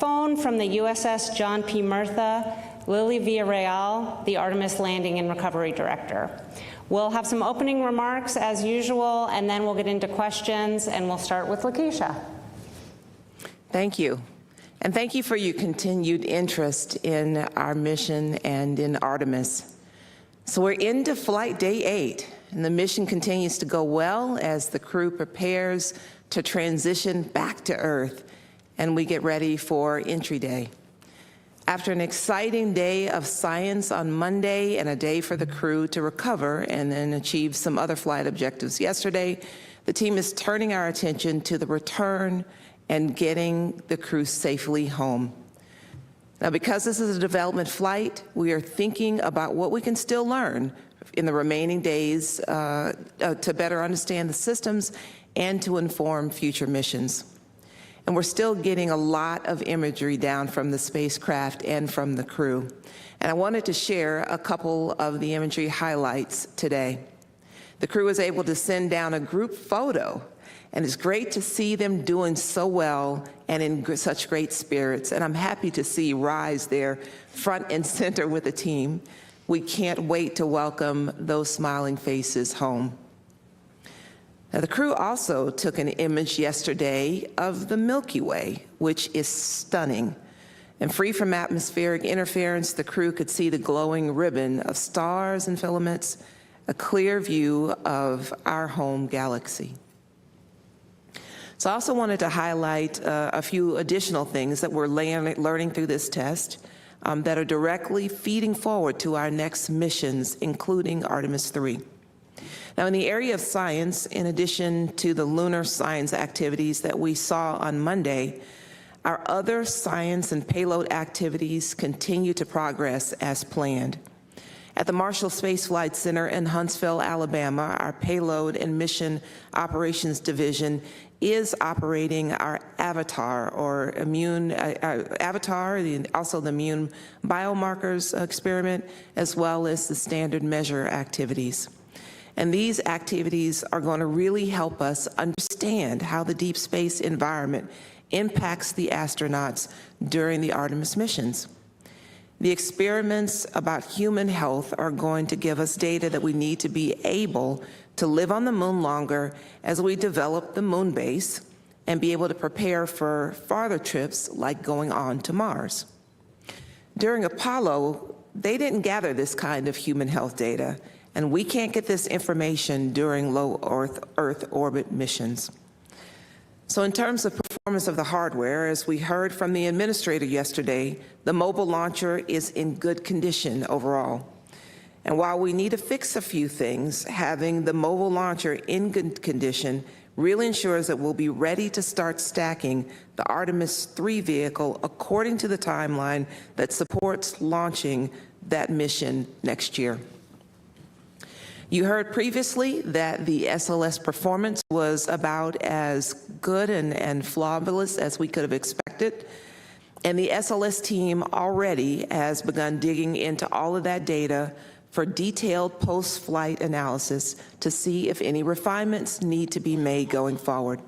Phone from the USS John P. Murtha, Lily Villarreal, the Artemis Landing and Recovery Director. We'll have some opening remarks as usual, and then we'll get into questions, and we'll start with Lakeisha. Thank you. And thank you for your continued interest in our mission and in Artemis. So we're into flight day 8, and the mission continues to go well as the crew prepares to transition back to Earth, and we get ready for entry day. After an exciting day of science on Monday and a day for the crew to recover and then achieve some other flight objectives yesterday, the team is turning our attention to the return and getting the crew safely home. Now, because this is a development flight, we are thinking about what we can still learn in the remaining days to better understand the systems and to inform future missions. And we're still getting a lot of imagery down from the spacecraft and from the crew. And I wanted to share a couple of the imagery highlights today. The crew was able to send down a group photo, and it's great to see them doing so well and in such great spirits. And I'm happy to see Rise there front and center with the team. We can't wait to welcome those smiling faces home. Now, the crew also took an image yesterday of the Milky Way, which is stunning. And free from atmospheric interference, the crew could see the glowing ribbon of stars and filaments, a clear view of our home galaxy. So I also wanted to highlight a few additional things that we're learning through this test that are directly feeding forward to our next missions, including Artemis 3. Now, in the area of science, in addition to the lunar science activities that we saw on Monday, our other science and payload activities continue to progress as planned. At the Marshall Space Flight Center in Huntsville, Alabama, our Payload and Mission Operations Division is operating our AVATAR, or also the immune biomarkers experiment, as well as the standard measure activities. And these activities are going to really help us understand how the deep space environment impacts the astronauts during the Artemis missions. The experiments about human health are going to give us data that we need to be able to live on the moon longer as we develop the moon base and be able to prepare for farther trips like going on to Mars. During Apollo, they didn't gather this kind of human health data, and we can't get this information during low Earth orbit missions. So in terms of performance of the hardware, as we heard from the administrator yesterday, the mobile launcher is in good condition overall. And while we need to fix a few things, having the mobile launcher in good condition really ensures that we'll be ready to start stacking the Artemis 3 vehicle according to the timeline that supports launching that mission next year. You heard previously that the SLS performance was about as good and flawless as we could have expected. And the SLS team already has begun digging into all of that data for detailed post-flight analysis to see if any refinements need to be made going forward.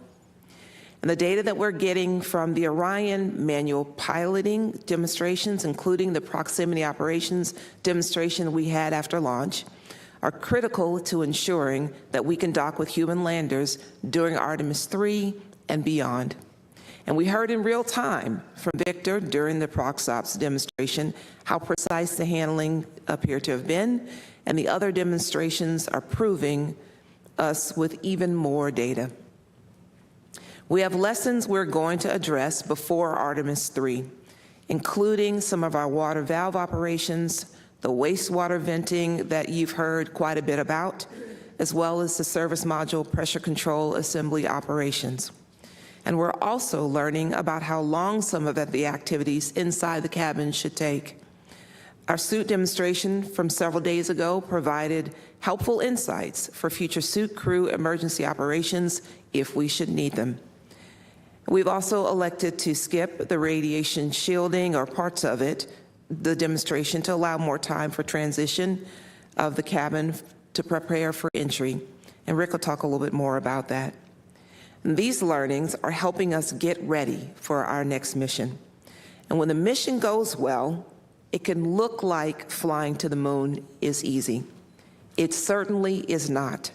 And the data that we're getting from the Orion manual piloting demonstrations, including the proximity operations demonstration we had after launch, are critical to ensuring that we can dock with human landers during Artemis 3 and beyond. And we heard in real time from Victor during the ProxOps demonstration how precise the handling appeared to have been, and the other demonstrations are proving us with even more data. We have lessons we're going to address before Artemis 3, including some of our water valve operations, the wastewater venting that you've heard quite a bit about, as well as the service module pressure control assembly operations. And we're also learning about how long some of the activities inside the cabin should take. Our suit demonstration from several days ago provided helpful insights for future suit crew emergency operations if we should need them. We've also elected to skip the radiation shielding or parts of it, the demonstration, to allow more time for transition of the cabin to prepare for entry. And Rick will talk a little bit more about that. And these learnings are helping us get ready for our next mission. And when the mission goes well, it can look like flying to the moon is easy. It certainly is not.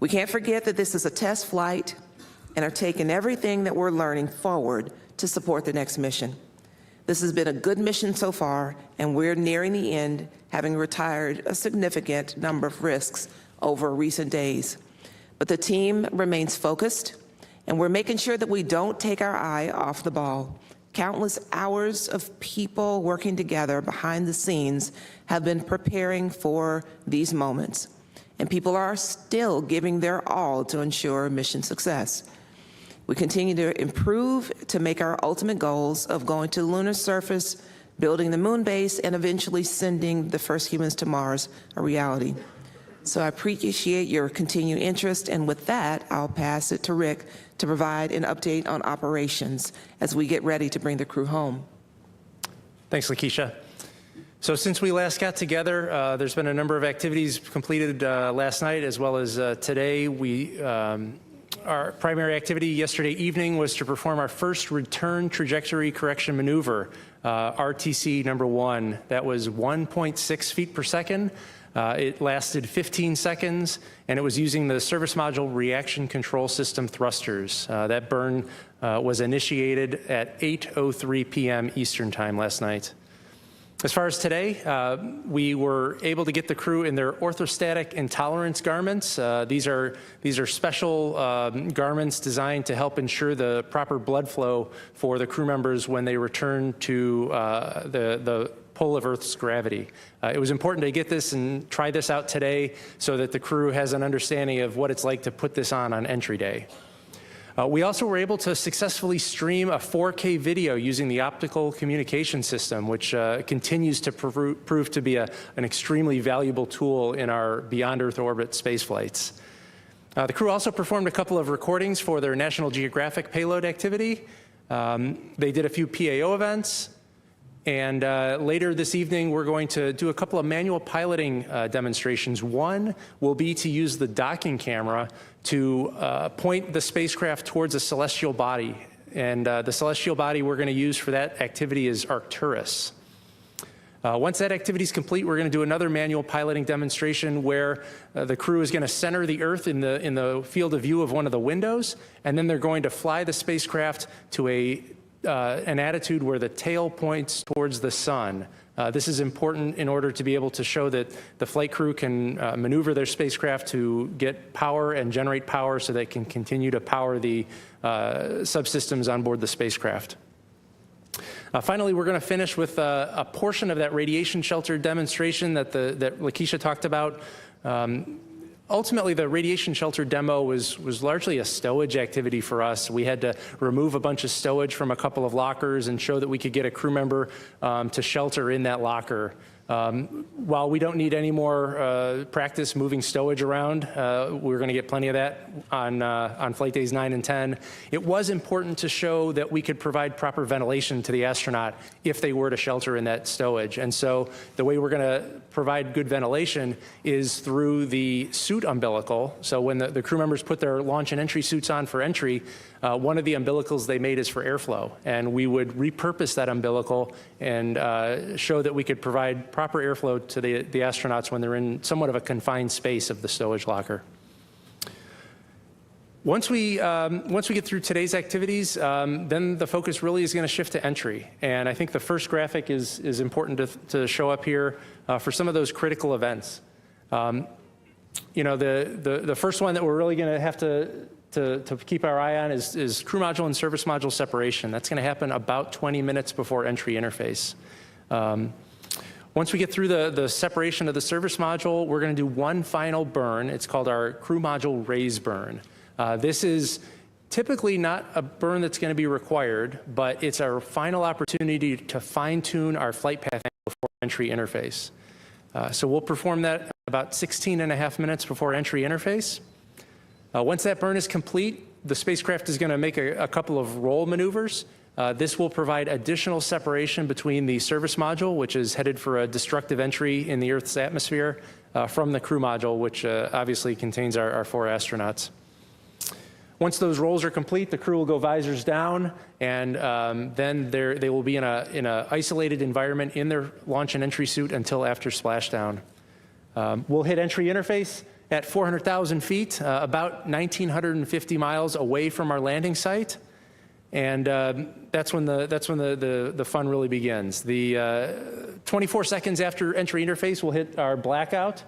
We can't forget that this is a test flight and are taking everything that we're learning forward to support the next mission. This has been a good mission so far, and we're nearing the end, having retired a significant number of risks over recent days. But the team remains focused, and we're making sure that we don't take our eye off the ball. Countless hours of people working together behind the scenes have been preparing for these moments, and people are still giving their all to ensure mission success. We continue to improve to make our ultimate goals of going to the lunar surface, building the moon base, and eventually sending the first humans to Mars a reality. So I appreciate your continued interest, and with that, I'll pass it to Rick to provide an update on operations as we get ready to bring the crew home. Thanks, Lakeisha. So since we last got together, there's been a number of activities completed last night as well as today. Our primary activity yesterday evening was to perform our first return trajectory correction maneuver, RTC number 1. That was 1.6 feet per second. It lasted 15 seconds, and it was using the service module reaction control system thrusters. That burn was initiated at 8:03 p.m. Eastern Time last night. As far as today, we were able to get the crew in their orthostatic intolerance garments. These are special garments designed to help ensure the proper blood flow for the crew members when they return to the pull of Earth's gravity. It was important to get this and try this out today so that the crew has an understanding of what it's like to put this on entry day. We also were able to successfully stream a 4K video using the optical communication system, which continues to prove to be an extremely valuable tool in our beyond Earth orbit space flights. The crew also performed a couple of recordings for their National Geographic payload activity. They did a few PAO events. And later this evening, we're going to do a couple of manual piloting demonstrations. One will be to use the docking camera to point the spacecraft towards a celestial body. And the celestial body we're going to use for that activity is Arcturus. Once that activity is complete, we're going to do another manual piloting demonstration where the crew is going to center the Earth in the field of view of one of the windows, and then they're going to fly the spacecraft to an attitude where the tail points towards the sun. This is important in order to be able to show that the flight crew can maneuver their spacecraft to get power and generate power so they can continue to power the subsystems on board the spacecraft. Finally, we're going to finish with a portion of that radiation shelter demonstration that Lakeisha talked about. Ultimately, the radiation shelter demo was largely a stowage activity for us. We had to remove a bunch of stowage from a couple of lockers and show that we could get a crew member to shelter in that locker. While we don't need any more practice moving stowage around, we're going to get plenty of that on flight days 9 and 10. It was important to show that we could provide proper ventilation to the astronaut if they were to shelter in that stowage. And so the way we're going to provide good ventilation is through the suit umbilical. So when the crew members put their launch and entry suits on for entry, one of the umbilicals they made is for airflow. And we would repurpose that umbilical and show that we could provide proper airflow to the astronauts when they're in somewhat of a confined space of the stowage locker. Once we get through today's activities, then the focus really is going to shift to entry. And I think the first graphic is important to show up here for some of those critical events. You know, the first one that we're really going to have to keep our eye on is crew module and service module separation. That's going to happen about 20 minutes before entry interface. Once we get through the separation of the service module, we're going to do one final burn. It's called our crew module raise burn. This is typically not a burn that's going to be required, but it's our final opportunity to fine-tune our flight path before entry interface. So we'll perform that about 16.5 minutes before entry interface. Once that burn is complete, the spacecraft is going to make a couple of roll maneuvers. This will provide additional separation between the service module, which is headed for a destructive entry in the Earth's atmosphere, from the crew module, which obviously contains our 4 astronauts. Once those rolls are complete, the crew will go visors down, and then they will be in a isolated environment in their launch and entry suit until after splashdown. We'll hit entry interface at 400,000 feet, about 1,950 miles away from our landing site, and that's when the fun really begins. The 24 seconds after entry interface, we'll hit our blackout,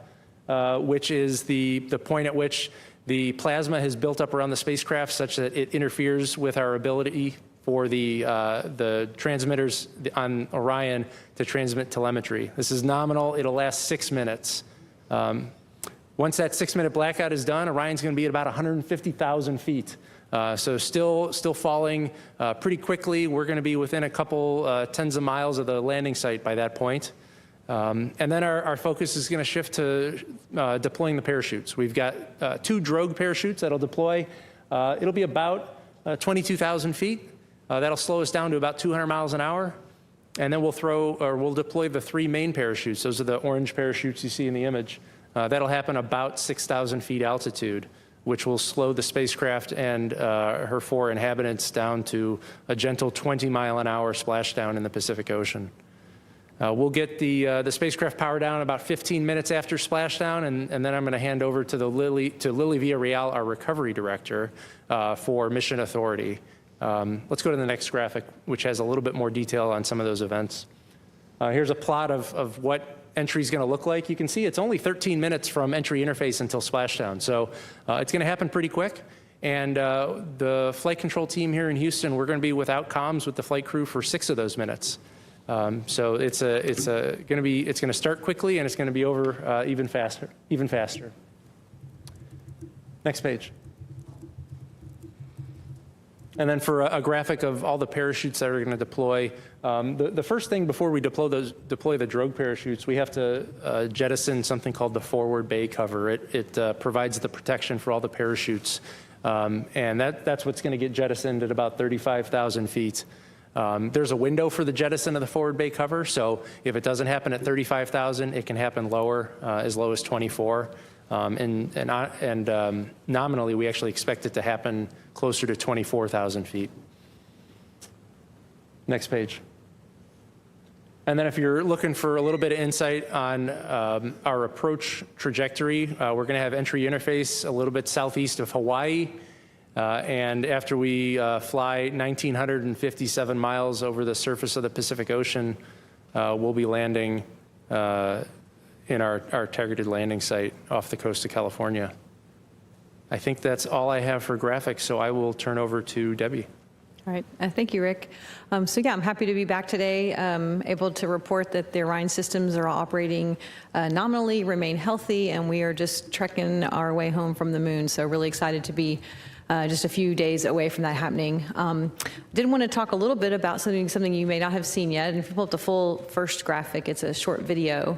which is the point at which the plasma has built up around the spacecraft such that it interferes with our ability for the transmitters on Orion to transmit telemetry. This is nominal. It'll last 6 minutes. Once that 6-minute blackout is done, Orion's going to be at about 150,000 feet. So still falling pretty quickly. We're going to be within a couple tens of miles of the landing site by that point. And then our focus is going to shift to deploying the parachutes. We've got 2 drogue parachutes that'll deploy. It'll be about 22,000 feet. That'll slow us down to about 200 miles an hour. And then we'll deploy the 3 main parachutes. Those are the orange parachutes you see in the image. That'll happen about 6,000 feet altitude, which will slow the spacecraft and her 4 inhabitants down to a gentle 20-mile-an-hour splashdown in the Pacific Ocean. We'll get the spacecraft power down about 15 minutes after splashdown, and then I'm going to hand over to Lily Villarreal, our recovery director, for mission authority. Let's go to the next graphic, which has a little bit more detail on some of those events. Here's a plot of what entry is going to look like. You can see it's only 13 minutes from entry interface until splashdown, so it's going to happen pretty quick. And the flight control team here in Houston, we're going to be without comms with the flight crew for 6 of those minutes. So it's going to start quickly, and it's going to be over even faster. Next page. And then for a graphic of all the parachutes that are going to deploy, the first thing before we deploy the drogue parachutes, we have to jettison something called the forward bay cover. It provides the protection for all the parachutes, and that's what's going to get jettisoned at about 35,000 feet. There's a window for the jettison of the forward bay cover, so if it doesn't happen at 35,000, it can happen lower, as low as 24. And nominally, we actually expect it to happen closer to 24,000 feet. Next page. And then if you're looking for a little bit of insight on our approach trajectory, we're going to have entry interface a little bit southeast of Hawaii. And after we fly 1,957 miles over the surface of the Pacific Ocean, we'll be landing in our targeted landing site off the coast of California. I think that's all I have for graphics, so I will turn over to Debbie. All right, thank you, Rick. So yeah, I'm happy to be back today, able to report that the Orion systems are all operating nominally, remain healthy, and we are just trekking our way home from the moon. So really excited to be just a few days away from that happening. Did want to talk a little bit about something you may not have seen yet. And if you pull up the full first graphic, it's a short video.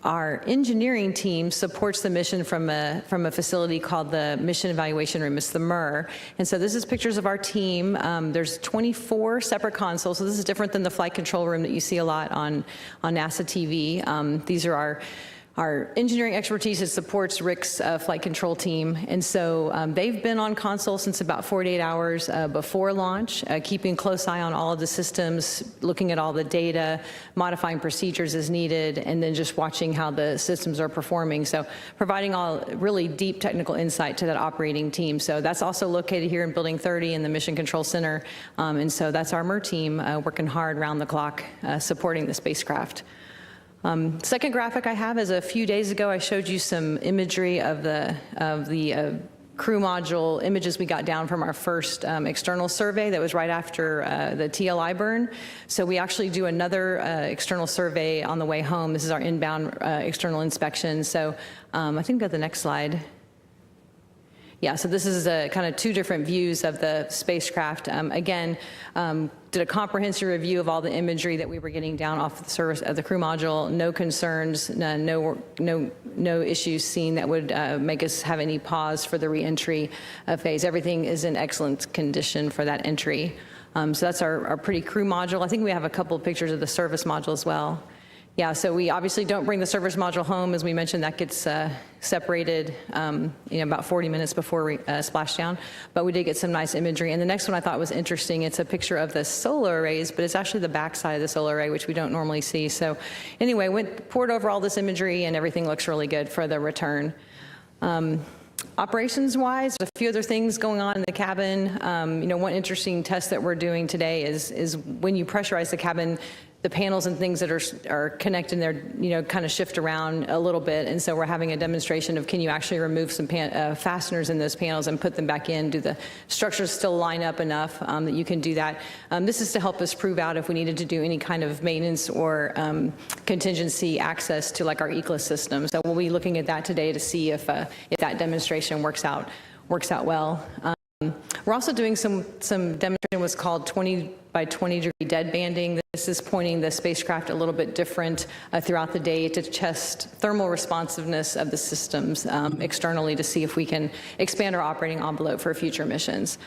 Our engineering team supports the mission from a facility called the Mission Evaluation Room. It's the MIR. And so this is pictures of our team. There's 24 separate consoles. So this is different than the flight control room that you see a lot on NASA TV. These are our engineering expertise that supports Rick's flight control team. And so they've been on console since about 48 hours before launch, keeping a close eye on all of the systems, looking at all the data, modifying procedures as needed, and then just watching how the systems are performing. So providing all really deep technical insight to that operating team. So that's also located here in Building 30 in the Mission Control Center. And so that's our MIR team working hard around the clock supporting the spacecraft. Second graphic I have is a few days ago I showed you some imagery of the crew module images we got down from our first external survey that was right after the TLI burn. So we actually do another external survey on the way home. This is our inbound external inspection. So I think at the next slide. Yeah, so this is kind of 2 different views of the spacecraft. Again, did a comprehensive review of all the imagery that we were getting down off the surface of the crew module. No concerns, no issues seen that would make us have any pause for the re-entry phase. Everything is in excellent condition for that entry. So that's our pretty crew module. I think we have a couple of pictures of the service module as well. yeah, so we obviously don't bring the service module home. As we mentioned, that gets separated about 40 minutes before splashdown, but we did get some nice imagery. And the next one I thought was interesting. It's a picture of the solar arrays, but it's actually the backside of the solar array, which we don't normally see. So anyway, poured over all this imagery, and everything looks really good for the return. Operations-wise, there's a few other things going on in the cabin. One interesting test that we're doing today is when you pressurize the cabin, the panels and things that are connected there, kind of shift around a little bit. And so we're having a demonstration of, can you actually remove some fasteners in those panels and put them back in? Do the structures still line up enough that you can do that? This is to help us prove out if we needed to do any kind of maintenance or contingency access to like our ECLS system. So we'll be looking at that today to see if that demonstration works out well. We're also doing some demonstration what's called 20 by 20 degree dead banding. This is pointing the spacecraft a little bit different throughout the day to test thermal responsiveness of the systems externally to see if we can expand our operating envelope for future missions.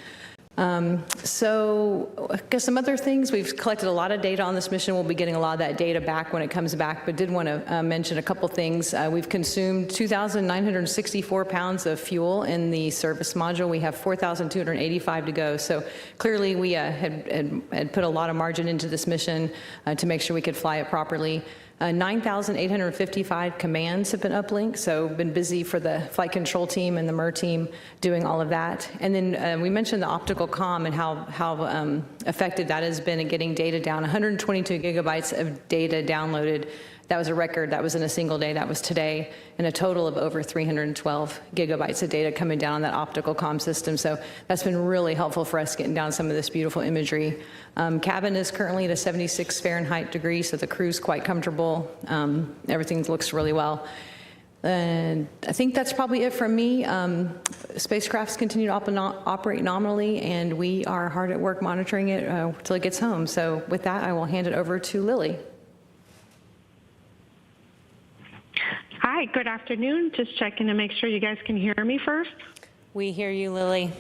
So I guess some other things, we've collected a lot of data on this mission. We'll be getting a lot of that data back when it comes back, but did want to mention a couple things. We've consumed 2,964 pounds of fuel in the service module. We have 4,285 to go. So clearly we had put a lot of margin into this mission to make sure we could fly it properly. 9,855 commands have been uplinked, so been busy for the flight control team and the MER team doing all of that. And then we mentioned the optical comm and how effective that has been in getting data down. 122 gigabytes of data downloaded. That was a record. That was in a single day. That was today. And a total of over 312 gigabytes of data coming down on that optical comm system. So that's been really helpful for us getting down some of this beautiful imagery. Cabin is currently at a 76 Fahrenheit degree, so the crew's quite comfortable. Everything looks really well. And I think that's probably it from me. Spacecrafts continue to operate nominally, and we are hard at work monitoring it until it gets home. So with that, I will hand it over to Lily. Hi, good afternoon. Just checking to make sure you guys can hear me first. We hear you, Lily.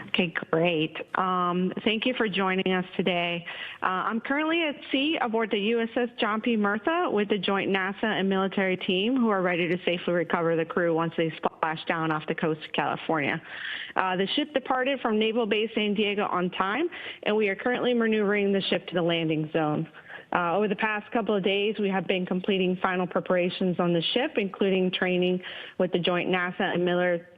Okay, great. Thank you for joining us today. I'm currently at sea aboard the USS John P. Murtha with the joint NASA and military team who are ready to safely recover the crew once they splash down off the coast of California. The ship departed from Naval Base San Diego on time, and we are currently maneuvering the ship to the landing zone. Over the past couple of days, we have been completing final preparations on the ship, including training with the joint NASA and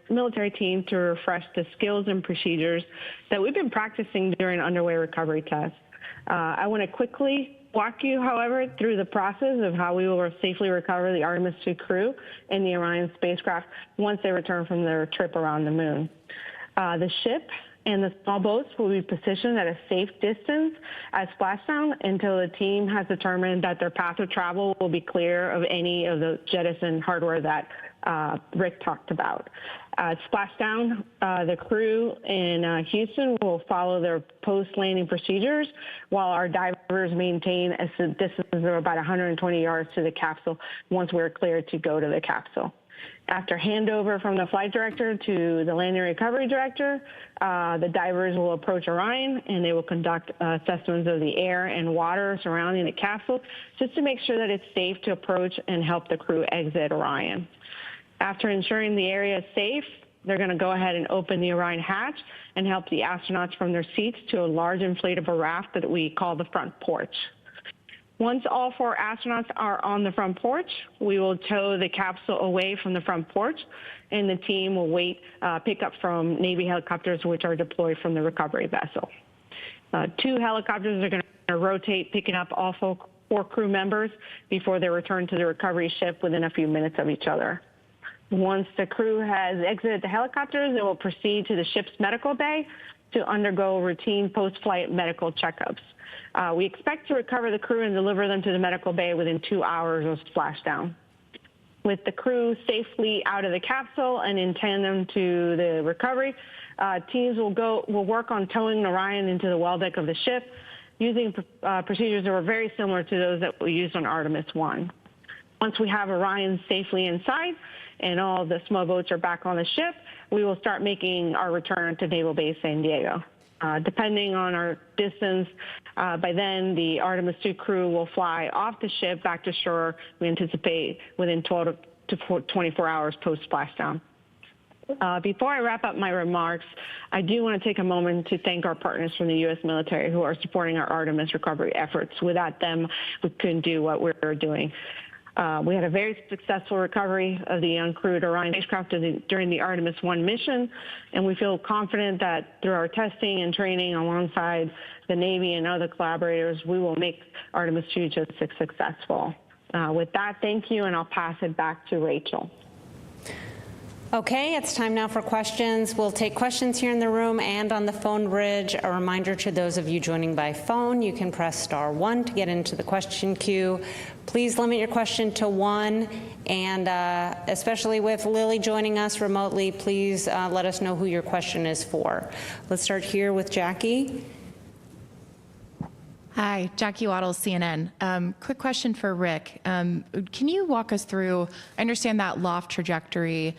military team to refresh the skills and procedures that we've been practicing during underway recovery tests. I want to quickly walk you, however, through the process of how we will safely recover the Artemis II crew and the Orion spacecraft once they return from their trip around the moon. The ship and the small boats will be positioned at a safe distance at splashdown until the team has determined that their path of travel will be clear of any of the jettison hardware that Rick talked about. Splashdown, the crew in Houston will follow their post-landing procedures while our divers maintain a distance of about 120 yards to the capsule once we're cleared to go to the capsule. After handover from the flight director to the landing recovery director, the divers will approach Orion and they will conduct assessments of the air and water surrounding the capsule just to make sure that it's safe to approach and help the crew exit Orion. After ensuring the area is safe, they're going to go ahead and open the Orion hatch and help the astronauts from their seats to a large inflatable raft that we call the front porch. Once all 4 astronauts are on the front porch, we will tow the capsule away from the front porch, and the team will pick up from Navy helicopters, which are deployed from the recovery vessel. 2 helicopters are going to rotate, picking up all 4 crew members before they return to the recovery ship within a few minutes of each other. Once the crew has exited the helicopters, they will proceed to the ship's medical bay to undergo routine post-flight medical checkups. We expect to recover the crew and deliver them to the medical bay within 2 hours of splashdown. With the crew safely out of the capsule and in tandem to the recovery, teams will work on towing Orion into the well deck of the ship using procedures that were very similar to those that we used on Artemis I. Once we have Orion safely inside and all the small boats are back on the ship, we will start making our return to Naval Base San Diego. Depending on our distance, by then the Artemis II crew will fly off the ship back to shore, we anticipate within 12 to 24 hours post-splashdown. Before I wrap up my remarks, I do want to take a moment to thank our partners from the U.S. military who are supporting our Artemis recovery efforts. Without them, we couldn't do what we're doing. We had a very successful recovery of the uncrewed Orion spacecraft during the Artemis I mission, and we feel confident that through our testing and training alongside the Navy and other collaborators, we will make Artemis II just as successful. With that, thank you, and I'll pass it back to Rachel. Okay, it's time now for questions. We'll take questions here in the room and on the phone bridge. A reminder to those of you joining by phone, you can press *1 to get into the question queue. Please limit your question to one, and especially with Lily joining us remotely, please let us know who your question is for. Let's start here with Jackie. Hi, Jackie Waddles, CNN. Quick question for Rick. Can you walk us through, I understand that loft trajectory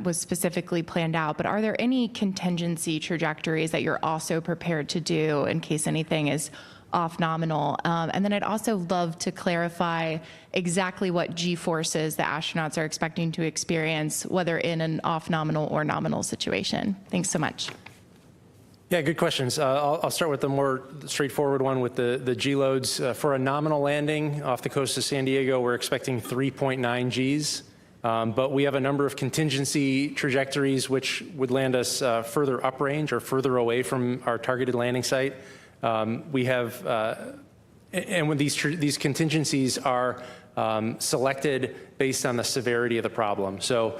was specifically planned out, but are there any contingency trajectories that you're also prepared to do in case anything is off nominal? And then I'd also love to clarify exactly what G-forces the astronauts are expecting to experience, whether in an off nominal or nominal situation. Thanks so much. Yeah, good questions. I'll start with the more straightforward one with the G loads. For a nominal landing off the coast of San Diego, we're expecting 3.9 Gs. But we have a number of contingency trajectories which would land us further uprange or further away from our targeted landing site. We have, and when these contingencies are selected based on the severity of the problem. So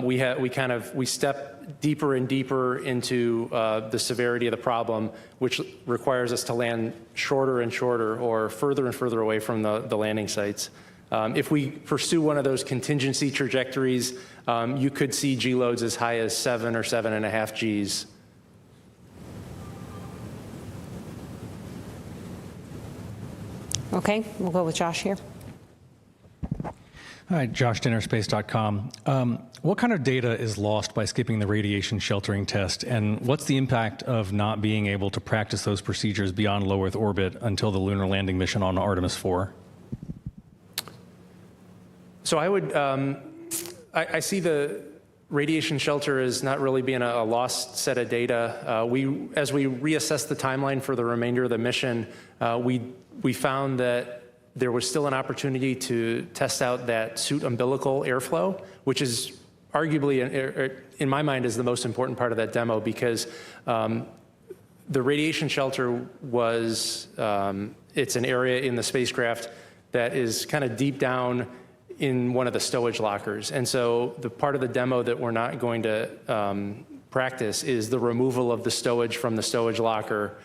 we step deeper and deeper into the severity of the problem, which requires us to land shorter and shorter or further and further away from the landing sites. If we pursue one of those contingency trajectories, you could see G loads as high as 7 or 7.5 Gs. Okay, we'll go with Josh here. Hi, Josh, dinnerspace.com. What kind of data is lost by skipping the radiation sheltering test, and what's the impact of not being able to practice those procedures beyond low Earth orbit until the lunar landing mission on Artemis IV? So I see the radiation shelter as not really being a lost set of data. As we reassess the timeline for the remainder of the mission, we found that there was still an opportunity to test out that suit umbilical airflow, which is arguably, in my mind, is the most important part of that demo, because the radiation shelter was, it's an area in the spacecraft that is kind of deep down in one of the stowage lockers. And so the part of the demo that we're not going to practice is the removal of the stowage from the stowage locker,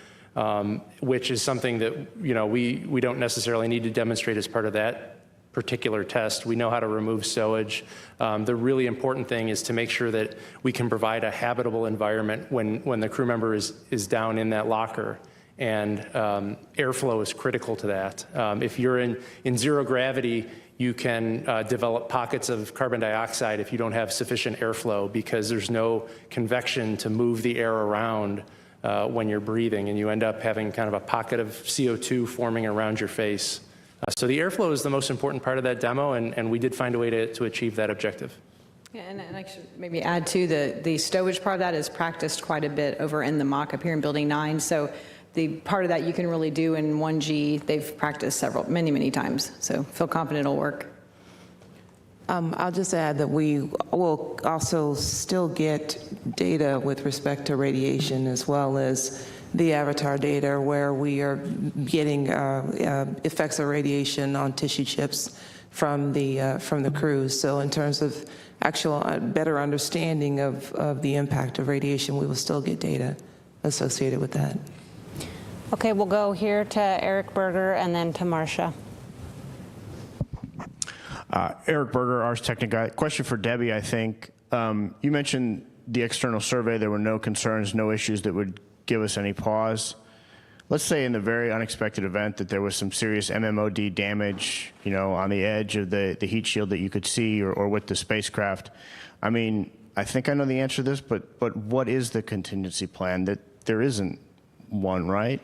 which is something that we don't necessarily need to demonstrate as part of that particular test. We know how to remove stowage. The really important thing is to make sure that we can provide a habitable environment when the crew member is down in that locker. And airflow is critical to that. If you're in zero gravity, you can develop pockets of carbon dioxide if you don't have sufficient airflow, because there's no convection to move the air around when you're breathing, and you end up having kind of a pocket of CO2 forming around your face. So the airflow is the most important part of that demo, and we did find a way to achieve that objective. Yeah, and I should maybe add too, the stowage part of that is practiced quite a bit over in the mock up here in Building 9. So the part of that you can really do in 1G, they've practiced many times. So feel confident it'll work. I'll just add that we will also still get data with respect to radiation, as well as the Avatar data, where we are getting effects of radiation on tissue chips from the crews. So in terms of actual better understanding of the impact of radiation, we will still get data associated with that. Okay, we'll go here to Eric Berger and then to Marcia. Eric Berger, Ars Technica. Question for Debbie, I think. You mentioned the external survey. There were no concerns, no issues that would give us any pause. Let's say in the very unexpected event that there was some serious MMOD damage, on the edge of the heat shield that you could see, or with the spacecraft. I mean, I think I know the answer to this, but what is the contingency plan that there isn't one, right?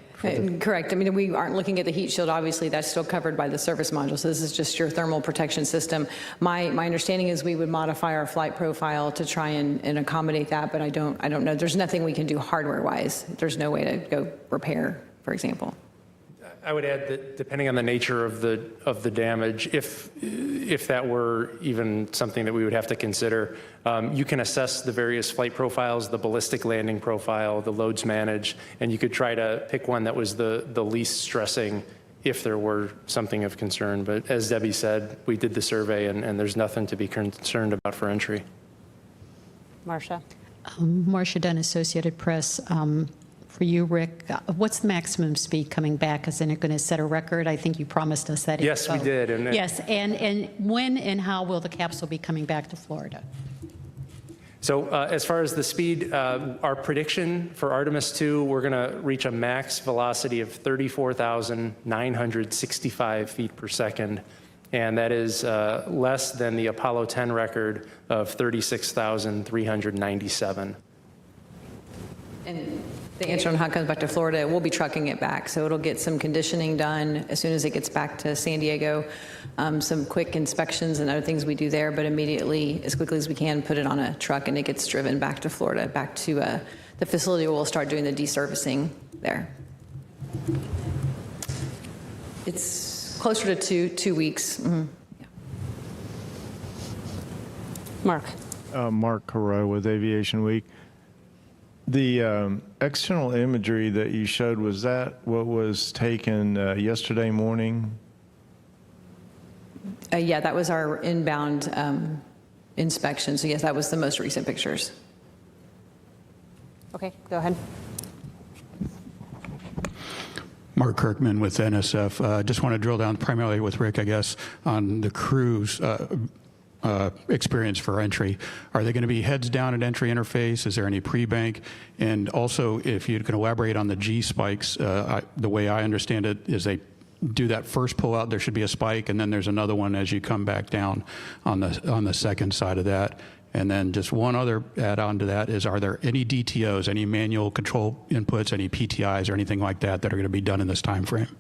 Correct. I mean, we aren't looking at the heat shield. Obviously, that's still covered by the service module. So this is just your thermal protection system. My understanding is we would modify our flight profile to try and accommodate that, but I don't know. There's nothing we can do hardware-wise. There's no way to go repair, for example. I would add that depending on the nature of the damage, if that were even something that we would have to consider, you can assess the various flight profiles, the ballistic landing profile, the loads managed, and you could try to pick one that was the least stressing if there were something of concern. But as Debbie said, we did the survey, and there's nothing to be concerned about for entry. Marcia. Marcia Dunn, Associated Press. For you, Rick, what's the maximum speed coming back? Isn't it going to set a record? I think you promised us that. Yes, we did. Yes, and when and how will the capsule be coming back to Florida? So as far as the speed, our prediction for Artemis 2, we're going to reach a max velocity of 34,965 feet per second. And that is less than the Apollo 10 record of 36,397. And the answer on how it comes back to Florida, we'll be trucking it back. So it'll get some conditioning done as soon as it gets back to San Diego, some quick inspections and other things we do there, but immediately, as quickly as we can, put it on a truck and it gets driven back to Florida, back to the facility where we'll start doing the deservicing there. It's closer to two weeks. Mm-hmm. Yeah. Mark. Mark Carreau with Aviation Week. The external imagery that you showed, was that what was taken yesterday morning? Yeah, that was our inbound inspection. So yes, that was the most recent pictures. Okay, go ahead. Mark Kirkman with NSF. Just want to drill down primarily with Rick, I guess, on the crew's experience for entry. Are they going to be heads down at entry interface? Is there any pre-bank? And also, if you can elaborate on the G spikes, the way I understand it is they do that first pull out, there should be a spike, and then there's another one as you come back down on the second side of that. And then just one other add-on to that is, are there any DTOs, any manual control inputs, any PTIs or anything like that that are going to be done in this time frame?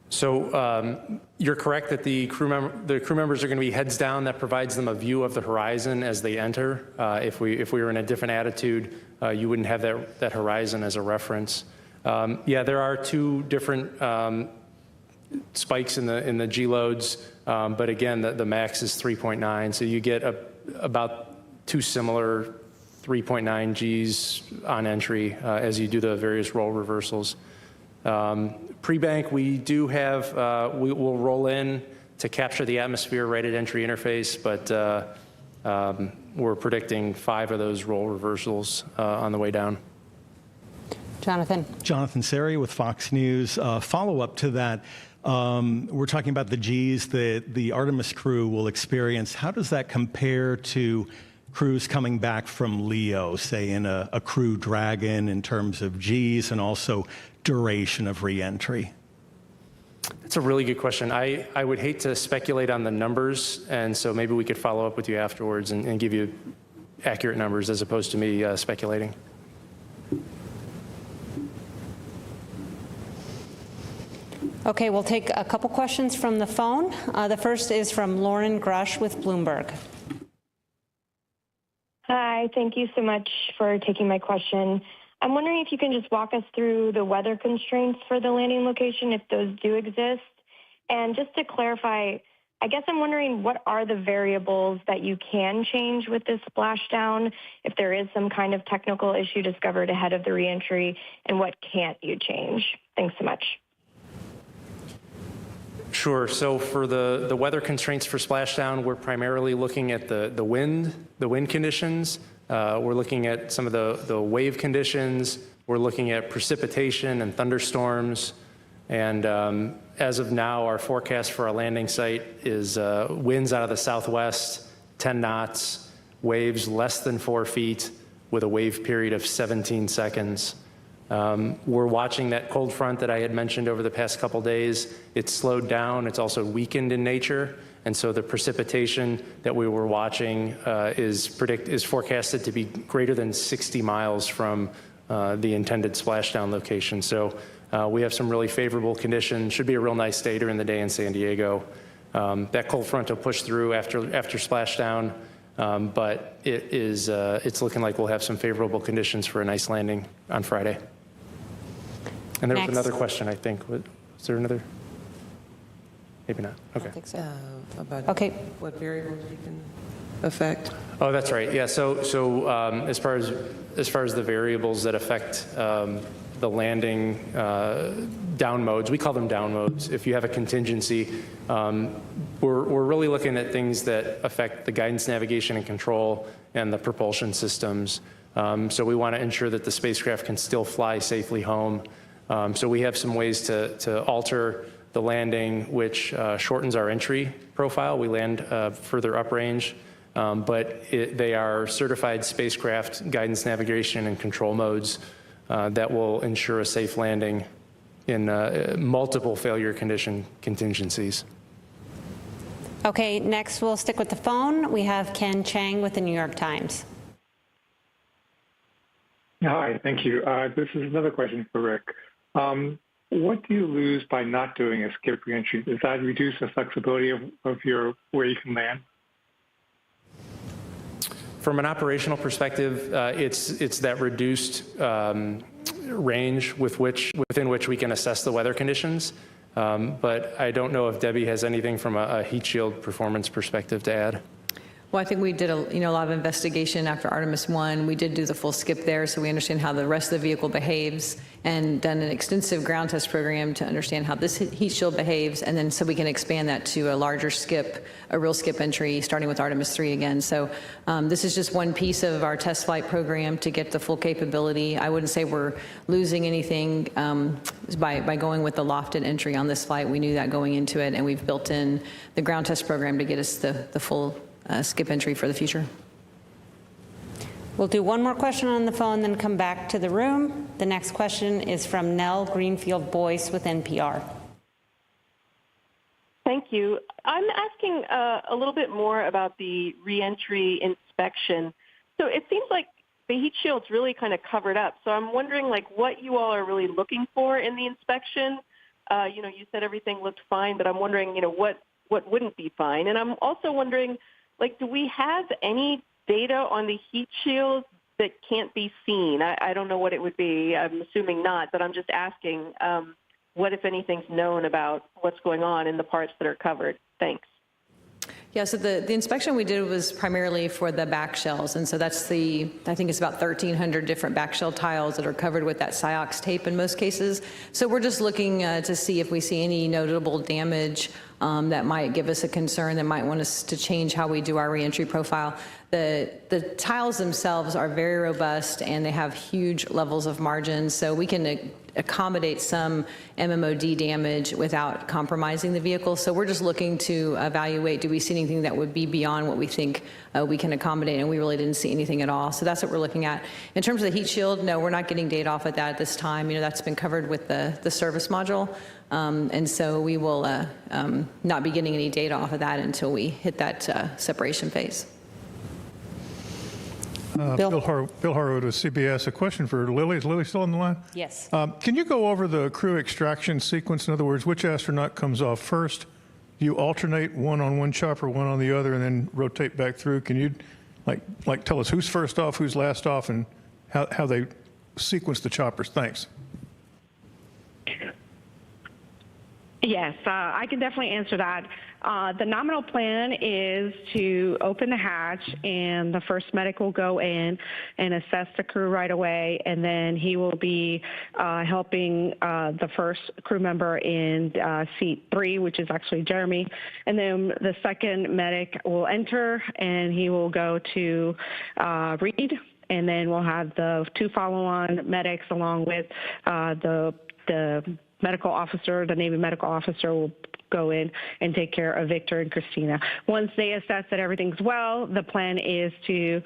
So you're correct that the crew members are going to be heads down. That provides them a view of the horizon as they enter. If we were in a different attitude, you wouldn't have that horizon as a reference. Yeah, there are two different spikes in the G loads, but again, the max is 3.9, so you get about two similar 3.9 Gs on entry as you do the various roll reversals. Pre-bank, we do have, we'll roll in to capture the atmosphere right at entry interface, but we're predicting 5 of those roll reversals on the way down. Jonathan. Jonathan Seri with Fox News. Follow-up to that, we're talking about the Gs that the Artemis crew will experience. How does that compare to crews coming back from LEO, say in a Crew Dragon, in terms of Gs and also duration of reentry? That's a really good question. I would hate to speculate on the numbers, and so maybe we could follow up with you afterwards and give you accurate numbers as opposed to me speculating. Okay, we'll take a couple questions from the phone. The first is from Lauren Grush with Bloomberg. Hi, thank you so much for taking my question. I'm wondering if you can just walk us through the weather constraints for the landing location, if those do exist. And just to clarify, I guess I'm wondering what are the variables that you can change with this splashdown if there is some kind of technical issue discovered ahead of the reentry, and what can't you change? Thanks so much. Sure. So for the weather constraints for splashdown, we're primarily looking at the wind conditions. We're looking at some of the wave conditions. We're looking at precipitation and thunderstorms. And as of now, our forecast for our landing site is winds out of the southwest, 10 knots, waves less than 4 feet with a wave period of 17 seconds. We're watching that cold front that I had mentioned over the past couple days. It's slowed down. It's also weakened in nature. And so the precipitation that we were watching is forecasted to be greater than 60 miles from the intended splashdown location. So we have some really favorable conditions. Should be a real nice day during the day in San Diego. That cold front will push through after splashdown, but it's looking like we'll have some favorable conditions for a nice landing on Friday. And there was another question, I think. Was there another? Maybe not. Okay. I think so. About Okay. what variables you can affect? Oh, that's right. Yeah. So as far as the variables that affect the landing down modes, we call them down modes. If you have a contingency, we're really looking at things that affect the guidance, navigation, and control, and the propulsion systems. So we want to ensure that the spacecraft can still fly safely home. So we have some ways to alter the landing, which shortens our entry profile. We land further uprange, but they are certified spacecraft guidance, navigation, and control modes that will ensure a safe landing in multiple failure condition contingencies. Okay, next we'll stick with the phone. We have Ken Chang with the New York Times. Hi, thank you. This is another question for Rick. What do you lose by not doing a skip reentry? Does that reduce the flexibility of where you can land? From an operational perspective, it's that reduced range within which we can assess the weather conditions. But I don't know if Debbie has anything from a heat shield performance perspective to add. Well, I think we did a lot of investigation after Artemis 1. We did do the full skip there, so we understand how the rest of the vehicle behaves, and done an extensive ground test program to understand how this heat shield behaves, and then so we can expand that to a larger skip, a real skip entry, starting with Artemis 3 again. So this is just one piece of our test flight program to get the full capability. I wouldn't say we're losing anything by going with the lofted entry on this flight. We knew that going into it, and we've built in the ground test program to get us the full skip entry for the future. We'll do one more question on the phone, then come back to the room. The next question is from Nell Greenfield-Boyce with NPR. Thank you. I'm asking a little bit more about the reentry inspection. So it seems like the heat shield's really kind of covered up. So I'm wondering, like, what you all are really looking for in the inspection. You said everything looked fine, but I'm wondering, what wouldn't be fine. And I'm also wondering, do we have any data on the heat shield that can't be seen? I don't know what it would be. I'm assuming not, but I'm just asking what, if anything's known about what's going on in the parts that are covered. Thanks. Yeah, so the inspection we did was primarily for the back shells, and so that's I think it's about 1,300 different back shell tiles that are covered with that Ciox tape in most cases. So we're just looking to see if we see any notable damage that might give us a concern, that might want us to change how we do our reentry profile. The tiles themselves are very robust, and they have huge levels of margin, so we can accommodate some MMOD damage without compromising the vehicle. So we're just looking to evaluate, do we see anything that would be beyond what we think we can accommodate, and we really didn't see anything at all. So that's what we're looking at. In terms of the heat shield, no, we're not getting data off of that at this time. That's been covered with the service module. And so we will not be getting any data off of that until we hit that separation phase. Bill Harwood with CBS. A question for Lily. Is Lily still on the line? Yes. Can you go over the crew extraction sequence? In other words, which astronaut comes off first? Do you alternate one on one chopper, one on the other, and then rotate back through? Can you like tell us who's first off, who's last off, and how they sequence the choppers? Thanks. Yes, I can definitely answer that. The nominal plan is to open the hatch, and the first medic will go in and assess the crew right away, and then he will be helping the first crew member in seat 3, which is actually Jeremy. And then the second medic will enter, and he will go to Reed, and then we'll have the 2 follow-on medics along with the medical officer. The Navy medical officer will go in and take care of Victor and Christina. Once they assess that everything's well, the plan is to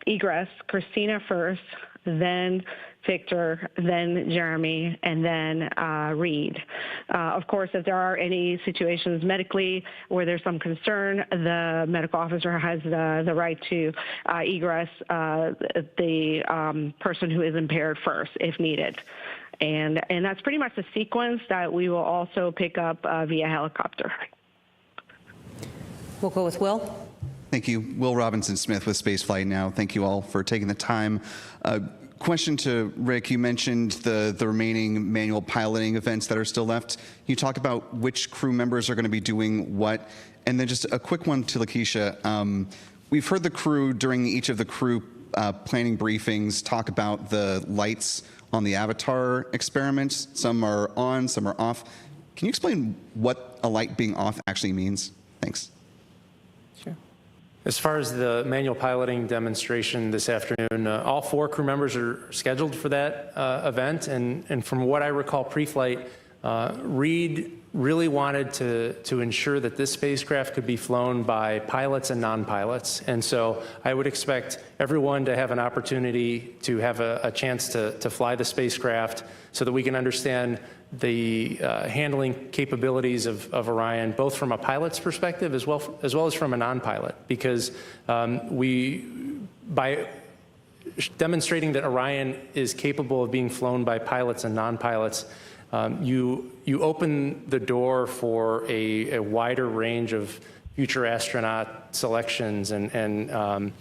egress Christina first, then Victor, then Jeremy, and then Reed. Of course, if there are any situations medically where there's some concern, the medical officer has the right to egress the person who is impaired first, if needed. And that's pretty much the sequence that we will also pick up via helicopter. We'll go with Will. Thank you. Will Robinson Smith with Spaceflight Now. Thank you all for taking the time. Question to Rick. You mentioned the remaining manual piloting events that are still left. Can you talk about which crew members are going to be doing what? And then just a quick one to Lakeisha. We've heard the crew during each of the crew planning briefings talk about the lights on the Avatar experiments. Some are on, some are off. Can you explain what a light being off actually means? Thanks. As far as the manual piloting demonstration this afternoon, all 4 crew members are scheduled for that event. And from what I recall pre-flight, Reed really wanted to ensure that this spacecraft could be flown by pilots and non-pilots. And so I would expect everyone to have an opportunity to have a chance to fly the spacecraft so that we can understand the handling capabilities of Orion, both from a pilot's perspective as well as from a non-pilot, because by demonstrating that Orion is capable of being flown by pilots and non-pilots, you open the door for a wider range of future astronaut selections and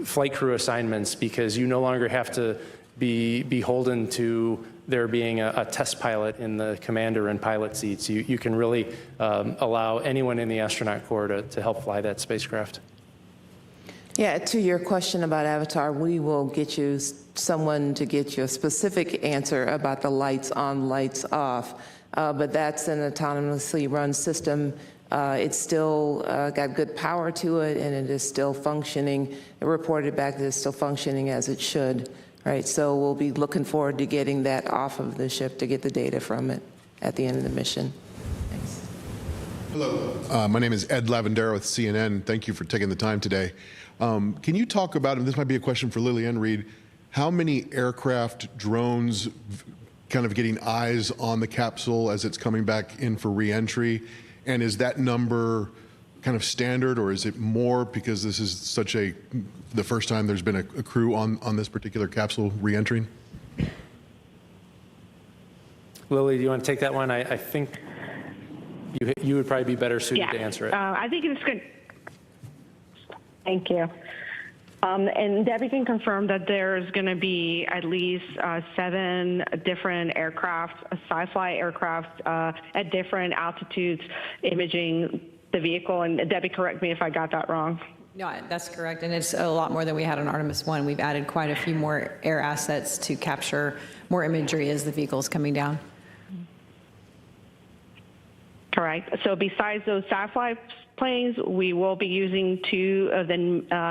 flight crew assignments, because you no longer have to be beholden to there being a test pilot in the commander and pilot seats. You can really allow anyone in the astronaut corps to help fly that spacecraft. Yeah, to your question about Avatar, we will get you someone to get you a specific answer about the lights on, lights off. But that's an autonomously run system. It's still got good power to it, and it is still functioning. It reported back that it's still functioning as it should. Right, so we'll be looking forward to getting that off of the ship to get the data from it at the end of the mission. Thanks. Hello, my name is Ed Lavendera with CNN. Thank you for taking the time today. Can you talk about, and this might be a question for Lily and Reed, how many aircraft, drones, kind of getting eyes on the capsule as it's coming back in for re-entry? And is that number kind of standard, or is it more because this is such the first time there's been a crew on this particular capsule re-entering? Lily, do you want to take that one? I think you would probably be better suited to answer it. I think it's good. Thank you. And Debbie can confirm that there's going to be at least 7 different aircraft, sci-fi aircraft at different altitudes imaging the vehicle. And Debbie, correct me if I got that wrong. No, that's correct, and it's a lot more than we had on Artemis 1. We've added quite a few more air assets to capture more imagery as the vehicle is coming down. Correct. So besides those sci-fi planes, we will be using 2 of the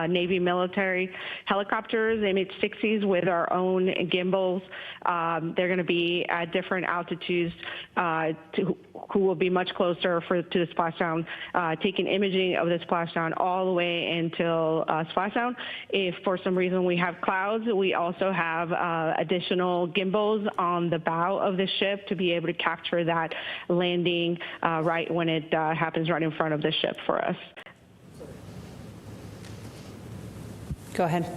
Navy military helicopters, MH-60s, with our own gimbals. They're going to be at different altitudes who will be much closer to the splashdown, taking imaging of the splashdown all the way until splashdown. If for some reason we have clouds, we also have additional gimbals on the bow of the ship to be able to capture that landing right when it happens right in front of the ship for us. Go ahead.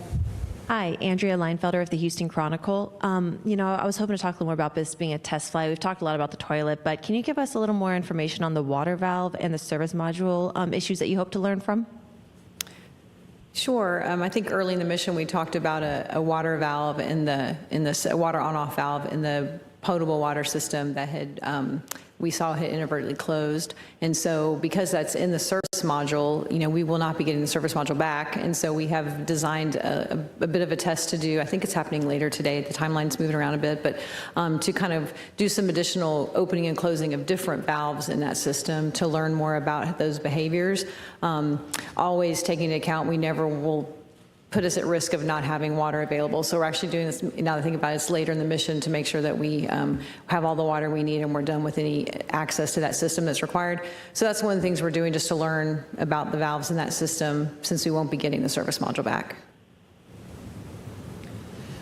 Hi, Andrea Leinfelder of the Houston Chronicle. I was hoping to talk a little more about this being a test flight. We've talked a lot about the toilet, but can you give us a little more information on the water valve and the service module issues that you hope to learn from? Sure. I think early in the mission we talked about a water valve in the water on-off valve in the potable water system that had we saw had inadvertently closed. And so because that's in the service module, we will not be getting the service module back. And so we have designed a bit of a test to do. I think it's happening later today. The timeline's moving around a bit, but to kind of do some additional opening and closing of different valves in that system to learn more about those behaviors. Always taking into account we never will put us at risk of not having water available. So we're actually doing this, now that I think about it, it's later in the mission to make sure that we have all the water we need and we're done with any access to that system that's required. So that's one of the things we're doing just to learn about the valves in that system, since we won't be getting the service module back.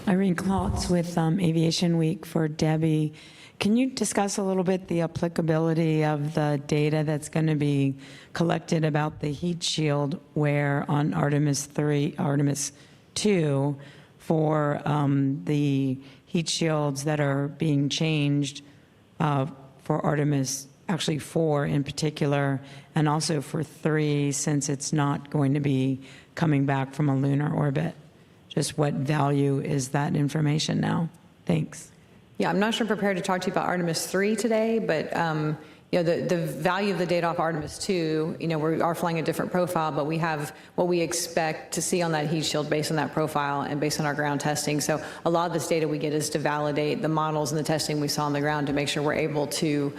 Irene Klotz with Aviation Week for Debbie. Can you discuss a little bit the applicability of the data that's going to be collected about the heat shield wear on Artemis 2 for the heat shields that are being changed for Artemis, actually 4 in particular, and also for 3 since it's not going to be coming back from a lunar orbit? Just what value is that information now? Thanks. Yeah, I'm not sure I'm prepared to talk to you about Artemis 3 today, but you know, the value of the data off Artemis 2, you know, we are flying a different profile, but we have what we expect to see on that heat shield based on that profile and based on our ground testing. So a lot of this data we get is to validate the models and the testing we saw on the ground to make sure we're able to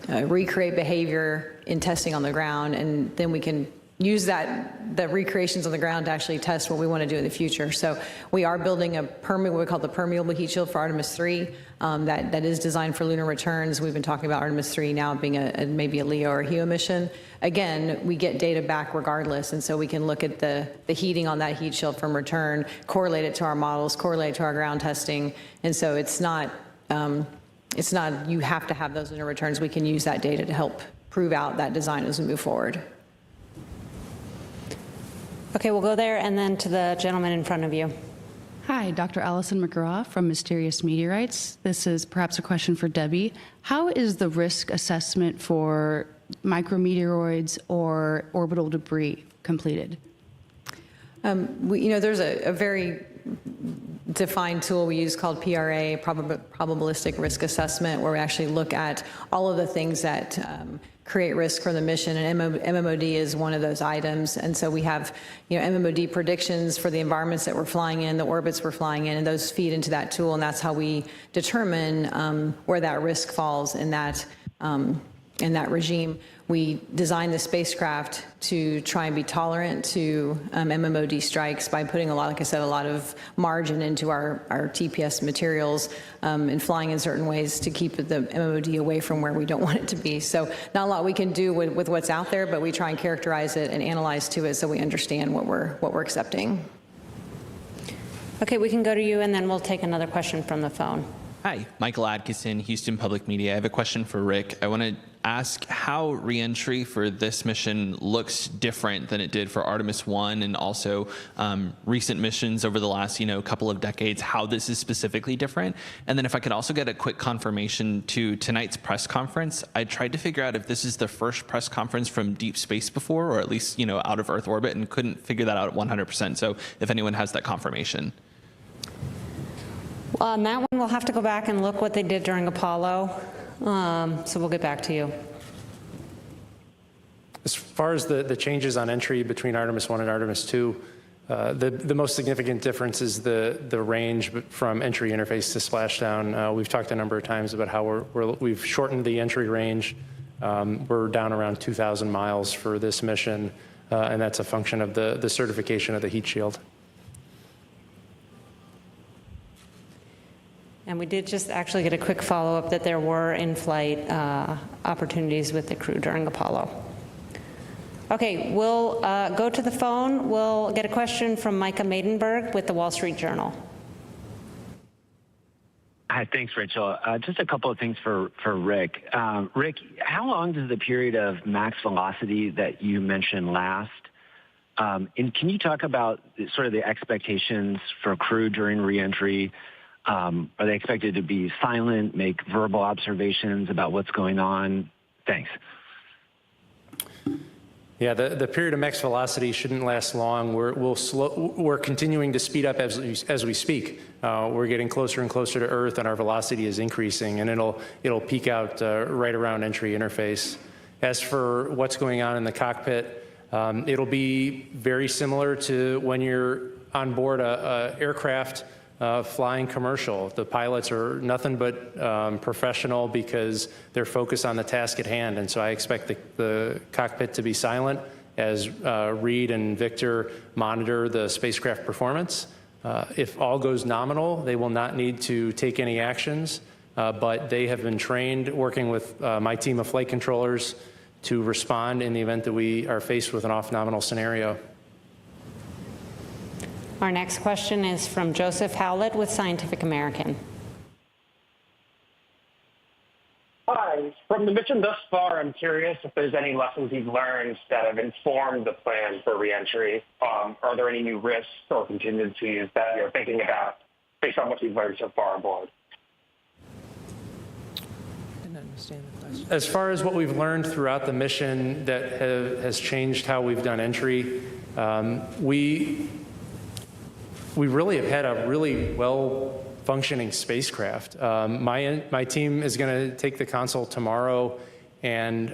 recreate behavior in testing on the ground, and then we can use the recreations on the ground to actually test what we want to do in the future. So we are building what we call the permeable heat shield for Artemis 3 that is designed for lunar returns. We've been talking about Artemis 3 now being maybe a LEO or a HEO mission. Again, we get data back regardless, and so we can look at the heating on that heat shield from return, correlate it to our models, correlate it to our ground testing, and so it's not you have to have those lunar returns. We can use that data to help prove out that design as we move forward. Okay, we'll go there and then to the gentleman in front of you. Hi, Dr. Allison McGraw from Mysterious Meteorites. This is perhaps a question for Debbie. How is the risk assessment for micrometeoroids or orbital debris completed? You know, there's a very defined tool we use called PRA, probabilistic risk assessment, where we actually look at all of the things that create risk for the mission, and MMOD is one of those items. And so we have, you know, MMOD predictions for the environments that we're flying in, the orbits we're flying in, and those feed into that tool, and that's how we determine where that risk falls in that regime. We designed the spacecraft to try and be tolerant to MMOD strikes by putting like I said, a lot of margin into our TPS materials and flying in certain ways to keep the MMOD away from where we don't want it to be. So not a lot we can do with what's out there, but we try and characterize it and analyze to it so we understand what we're accepting. Okay, we can go to you, and then we'll take another question from the phone. Hi, Michael Adkisson, Houston Public Media. I have a question for Rick. I want to ask how reentry for this mission looks different than it did for Artemis 1 and also recent missions over the last, couple of decades, how this is specifically different. And then if I could also get a quick confirmation to tonight's press conference. I tried to figure out if this is the first press conference from deep space before, or at least, out of Earth orbit, and couldn't figure that out at 100%. So if anyone has that confirmation. On that one, we'll have to go back and look what they did during Apollo. So we'll get back to you. As far as the changes on entry between Artemis 1 and Artemis 2, the most significant difference is the range from entry interface to splashdown. We've talked a number of times about how we've shortened the entry range. We're down around 2,000 miles for this mission, and that's a function of the certification of the heat shield. And we did just actually get a quick follow-up that there were in-flight opportunities with the crew during Apollo. Okay, we'll go to the phone. We'll get a question from Micah Maidenberg with the Wall Street Journal. Hi, thanks, Rachel. Just a couple of things for Rick. Rick, how long does the period of max velocity that you mentioned last? And can you talk about sort of the expectations for crew during reentry? Are they expected to be silent, make verbal observations about what's going on? Thanks. Yeah, the period of max velocity shouldn't last long. We're continuing to speed up as we speak. We're getting closer and closer to Earth, and our velocity is increasing, and it'll peak out right around entry interface. As for what's going on in the cockpit, it'll be very similar to when you're on board a aircraft flying commercial. The pilots are nothing but professional because they're focused on the task at hand. And so I expect the cockpit to be silent as Reed and Victor monitor the spacecraft performance. If all goes nominal, they will not need to take any actions, but they have been trained working with my team of flight controllers to respond in the event that we are faced with an off-nominal scenario. Our next question is from Joseph Howlett with Scientific American. Hi. From the mission thus far, I'm curious if there's any lessons you've learned that have informed the plan for reentry. Are there any new risks or contingencies that you're thinking about based on what you've learned so far aboard? As far as what we've learned throughout the mission that has changed how we've done entry, we really have had a really well-functioning spacecraft. My team is going to take the console tomorrow, and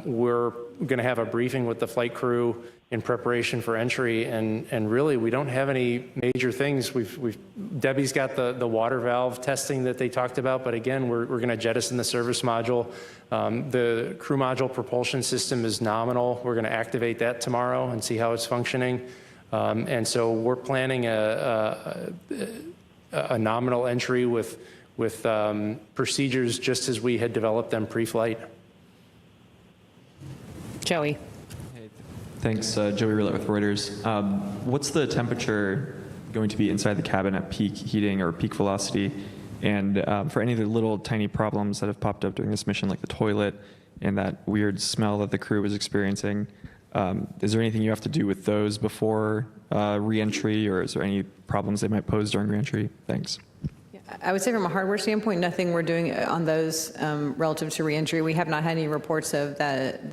we're going to have a briefing with the flight crew in preparation for entry, and really we don't have any major things. Debbie's got the water valve testing that they talked about, but again, we're going to jettison the service module. The crew module propulsion system is nominal. We're going to activate that tomorrow and see how it's functioning. And so we're planning a nominal entry with procedures just as we had developed them pre-flight. Joey. Thanks, Joey Roulette with Reuters. What's the temperature going to be inside the cabin at peak heating or peak velocity? And for any of the little tiny problems that have popped up during this mission, like the toilet and that weird smell that the crew was experiencing, is there anything you have to do with those before re-entry, or is there any problems they might pose during re-entry? Thanks. I would say from a hardware standpoint, nothing we're doing on those relative to reentry. We have not had any reports of that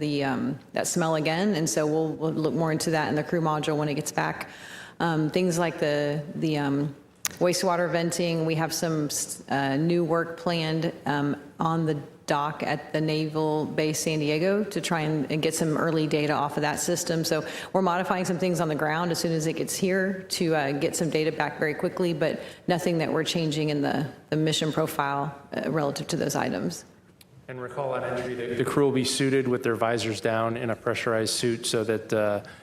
smell again, and so we'll look more into that in the crew module when it gets back. Things like the wastewater venting, we have some new work planned on the dock at the Naval Base San Diego to try and get some early data off of that system. So we're modifying some things on the ground as soon as it gets here to get some data back very quickly, but nothing that we're changing in the mission profile relative to those items. And recall on entry, the crew will be suited with their visors down in a pressurized suit so that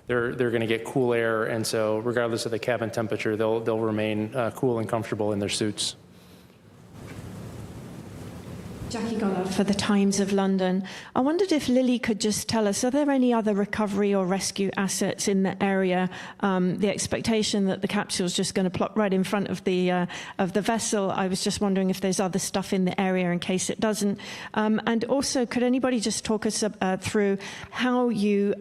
they're going to get cool air, and so regardless of the cabin temperature, they'll remain cool and comfortable in their suits. Jackie Goller for the Times of London. I wondered if Lily could just tell us, are there any other recovery or rescue assets in the area? The expectation that the capsule is just going to plop right in front of the vessel. I was just wondering if there's other stuff in the area in case it doesn't. And also, could anybody just talk us through how you,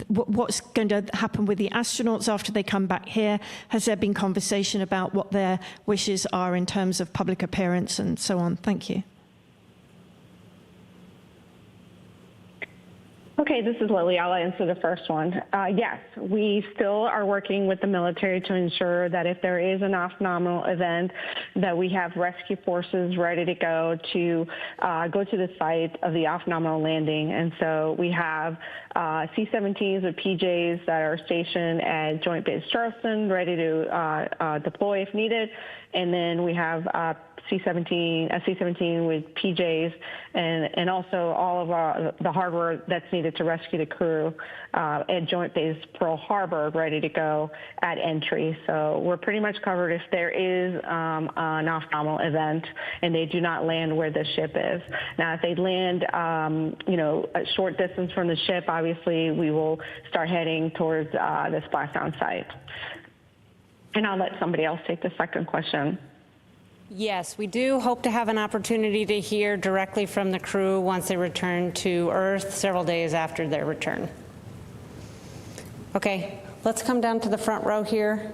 what's going to happen with the astronauts after they come back here? Has there been conversation about what their wishes are in terms of public appearance and so on? Thank you. Okay, this is Lily. I'll answer the first one. Yes, we still are working with the military to ensure that if there is an off-nominal event, that we have rescue forces ready to go to the site of the off-nominal landing. And so we have C-17s with PJs that are stationed at Joint Base Charleston, ready to deploy if needed. And then we have a C-17 with PJs and also all of the hardware that's needed to rescue the crew at Joint Base Pearl Harbor, ready to go at entry. So we're pretty much covered if there is an off-nominal event and they do not land where the ship is. Now, if they land, a short distance from the ship, obviously we will start heading towards the splashdown site. And I'll let somebody else take the second question. Yes, we do hope to have an opportunity to hear directly from the crew once they return to Earth several days after their return. Okay, let's come down to the front row here.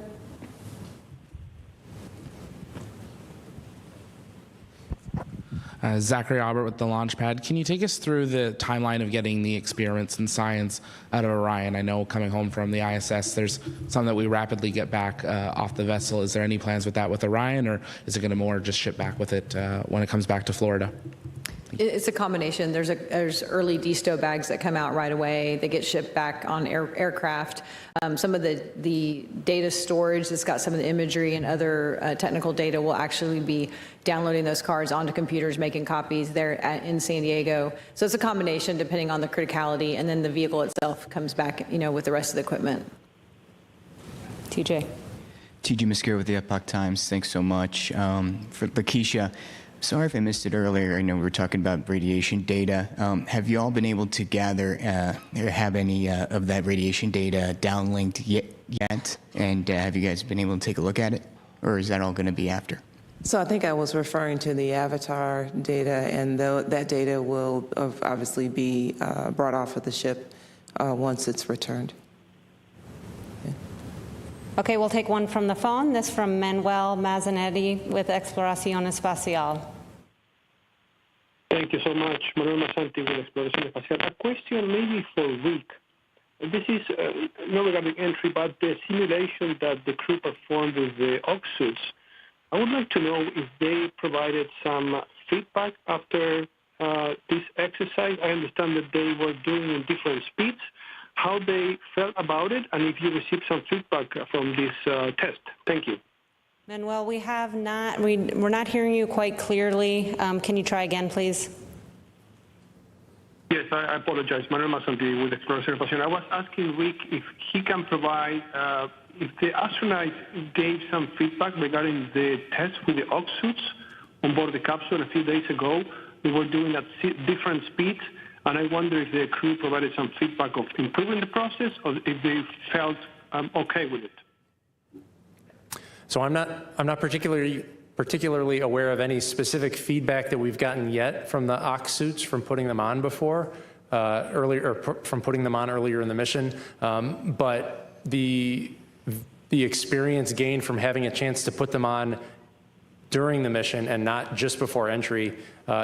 Zachary Albert with the Launchpad. Can you take us through the timeline of getting the experiments and science out of Orion? I know coming home from the ISS, there's some that we rapidly get back off the vessel. Is there any plans with that with Orion, or is it going to more just ship back with it when it comes back to Florida? It's a combination. There's early desto bags that come out right away. They get shipped back on aircraft. Some of the data storage that's got some of the imagery and other technical data will actually be downloading those cards onto computers, making copies there in San Diego. So it's a combination depending on the criticality, and then the vehicle itself comes back, with the rest of the equipment. TJ. TJ Mascara with the Epoch Times. Thanks so much. For Lakeisha, Sorry if I missed it earlier. I know we were talking about radiation data. Have you all been able to gather or have any of that radiation data downlinked yet? And have you guys been able to take a look at it? Or is that all going to be after? So I think I was referring to the Avatar data, and that data will obviously be brought off of the ship once it's returned. Okay, we'll take one from the phone. This from Manuel Mazzanetti with Exploración Espacial. Thank you so much. Manuel Mazzanetti with Exploración Espacial. A question maybe for Rick. This is not regarding entry, but the simulation that the crew performed with the oxysuits. I would like to know if they provided some feedback after this exercise. I understand that they were doing in different speeds, how they felt about it, and if you received some feedback from this test. Thank you. Manuel, we have not, we're not hearing you quite clearly. Can you try again, please? Yes, I apologize. Manuel Mazzanetti with Exploración Espacial. I was asking Rick if he can provide, if the astronauts gave some feedback regarding the test with the oxysuits on board the capsule a few days ago. They were doing at different speeds, and I wonder if the crew provided some feedback of improving the process or if they felt okay with it. So I'm not particularly aware of any specific feedback that we've gotten yet from the oxysuits from putting them on before, from putting them on earlier in the mission. But the experience gained from having a chance to put them on during the mission and not just before entry